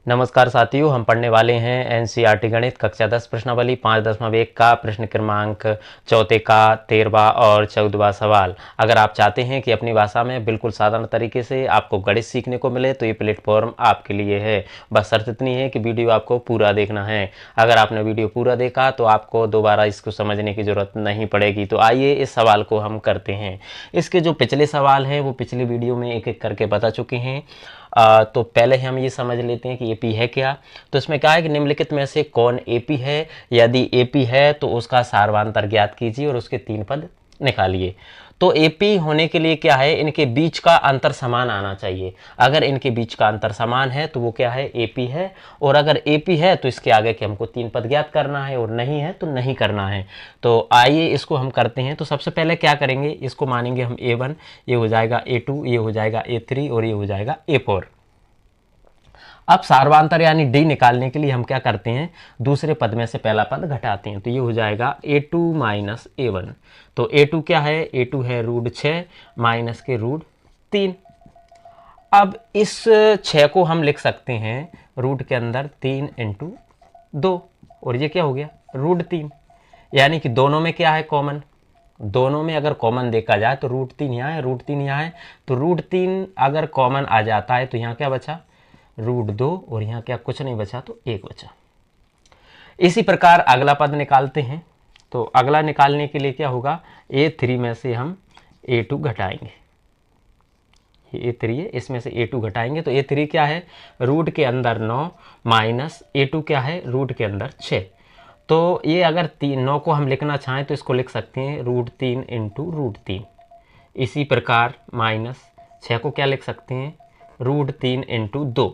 नमस्कार साथियों, हम पढ़ने वाले हैं एनसीईआरटी गणित कक्षा 10 प्रश्नावली 5.1 का प्रश्न क्रमांक चौथे का 13वां और 14वां सवाल। अगर आप चाहते हैं कि अपनी भाषा में बिल्कुल साधारण तरीके से आपको गणित सीखने को मिले तो ये प्लेटफॉर्म आपके लिए है। बस शर्त इतनी है कि वीडियो आपको पूरा देखना है। अगर आपने वीडियो पूरा देखा तो आपको दोबारा इसको समझने की ज़रूरत नहीं पड़ेगी। तो आइए इस सवाल को हम करते हैं। इसके जो पिछले सवाल हैं वो पिछले वीडियो में एक एक करके बता चुके हैं। तो पहले हम ये समझ लेते हैं कि एपी है क्या। तो इसमें क्या है कि निम्नलिखित में से कौन एपी है। यदि एपी है तो उसका सार्वधातर ज्ञात कीजिए और उसके 3 पद निकालिए। तो एपी होने के लिए क्या है, इनके बीच का अंतर समान आना चाहिए। अगर इनके बीच का अंतर समान है तो वो क्या है, एपी है। और अगर एपी है तो इसके आगे के हमको 3 पद ज्ञात करना है और नहीं है तो नहीं करना है। तो आइए इसको हम करते हैं। तो सबसे पहले क्या करेंगे, इसको मानेंगे हम a1, ये हो जाएगा a2, ये हो जाएगा a3 और ये हो जाएगा a4। अब सार्वधातर यानी डी निकालने के लिए हम क्या करते हैं, दूसरे पद में से पहला पद घटाते हैं। तो ये हो जाएगा a2 माइनस a1। तो a2 क्या है, a2 है √6 माइनस के √3। अब इस 6 को हम लिख सकते हैं रूट के अंदर 3 × 2 और ये क्या हो गया √3। यानी कि दोनों में क्या है कॉमन, दोनों में अगर कॉमन देखा जाए तो √3 यहाँ है, √3 यहाँ है। तो √3 अगर कॉमन आ जाता है तो यहाँ क्या बचा, √2 और यहाँ क्या कुछ नहीं बचा तो 1 बचा। इसी प्रकार अगला पद निकालते हैं। तो अगला निकालने के लिए क्या होगा, a3 में से हम a2 घटाएंगे। ये a3 है, इसमें से a2 घटाएंगे। तो a3 क्या है, रूट के अंदर 9 माइनस a2 क्या है, रूट के अंदर 6। तो ये अगर 9 को हम लिखना चाहें तो इसको लिख सकते हैं √3 × √3। इसी प्रकार माइनस 6 को क्या लिख सकते हैं, √3 × 2।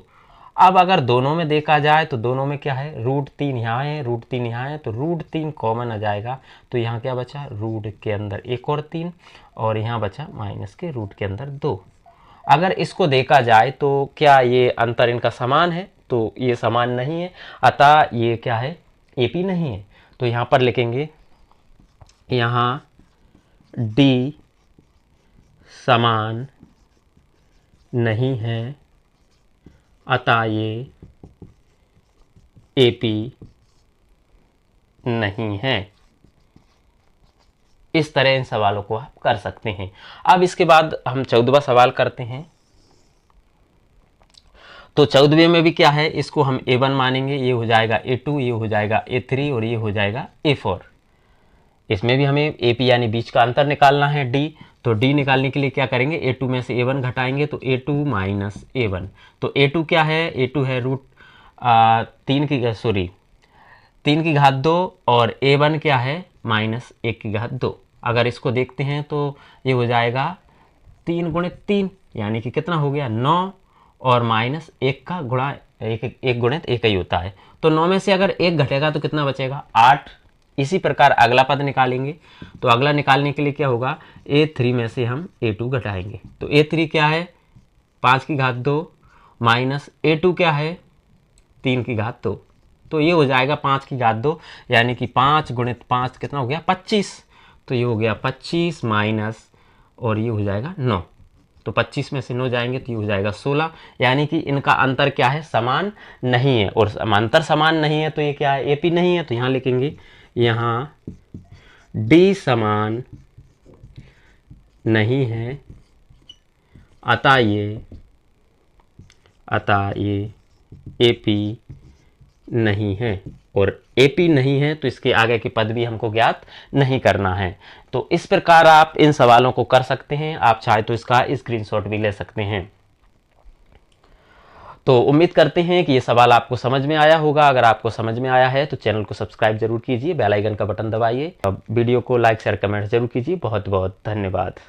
अब अगर दोनों में देखा जाए तो दोनों में क्या है, √3 यहाँ है, √3 यहाँ है। तो √3 कॉमन आ जाएगा। तो यहाँ क्या बचा, रूट के अंदर 1 और 3 और यहाँ बचा माइनस के रूट के अंदर 2। अगर इसको देखा जाए तो क्या ये अंतर इनका समान है, तो ये समान नहीं है, अतः ये क्या है, एपी नहीं है। तो यहाँ पर लिखेंगे, यहाँ डी समान नहीं है, अतः ये एपी नहीं है। इस तरह इन सवालों को आप कर सकते हैं। अब इसके बाद हम 14वां सवाल करते हैं। तो 14वें में भी क्या है, इसको हम a1 मानेंगे, ये हो जाएगा a2, ये हो जाएगा a3 और ये हो जाएगा a4। इसमें भी हमें एपी यानी बीच का अंतर निकालना है d। तो d निकालने के लिए क्या करेंगे, a2 में से a1 घटाएंगे तो a2 माइनस a1। तो a2 क्या है, a2 है तीन की घात 2 और a1 क्या है, -1 की घात 2। अगर इसको देखते हैं तो ये हो जाएगा 3 × 3 यानी कि कितना हो गया 9 और -1 का गुणा 1 × 1 ही होता है। तो 9 में से अगर 1 घटेगा तो कितना बचेगा 8। इसी प्रकार अगला पद निकालेंगे। तो अगला निकालने के लिए क्या होगा, a3 में से हम a2 घटाएंगे। तो a3 क्या है 5 की घात 2 माइनस a2 क्या है 3 की घात 2। तो ये हो जाएगा 5 की घात 2 यानी कि 5 × 5 कितना हो गया 25। तो ये हो गया 25 माइनस और ये हो जाएगा 9। तो 25 में से 9 जाएंगे तो ये हो जाएगा 16। यानी कि इनका अंतर क्या है, समान नहीं है। और अंतर समान नहीं है तो ये क्या है, एपी नहीं है। तो यहाँ लिखेंगे, यहाँ डी समान नहीं है, अतः ये एपी नहीं है। और एपी नहीं है तो इसके आगे के पद भी हमको ज्ञात नहीं करना है। तो इस प्रकार आप इन सवालों को कर सकते हैं। आप चाहे तो इसका स्क्रीनशॉट भी ले सकते हैं। तो उम्मीद करते हैं कि ये सवाल आपको समझ में आया होगा। अगर आपको समझ में आया है तो चैनल को सब्सक्राइब जरूर कीजिए, बेल आइकन का बटन दबाइए, वीडियो को लाइक शेयर कमेंट जरूर कीजिए। बहुत बहुत धन्यवाद।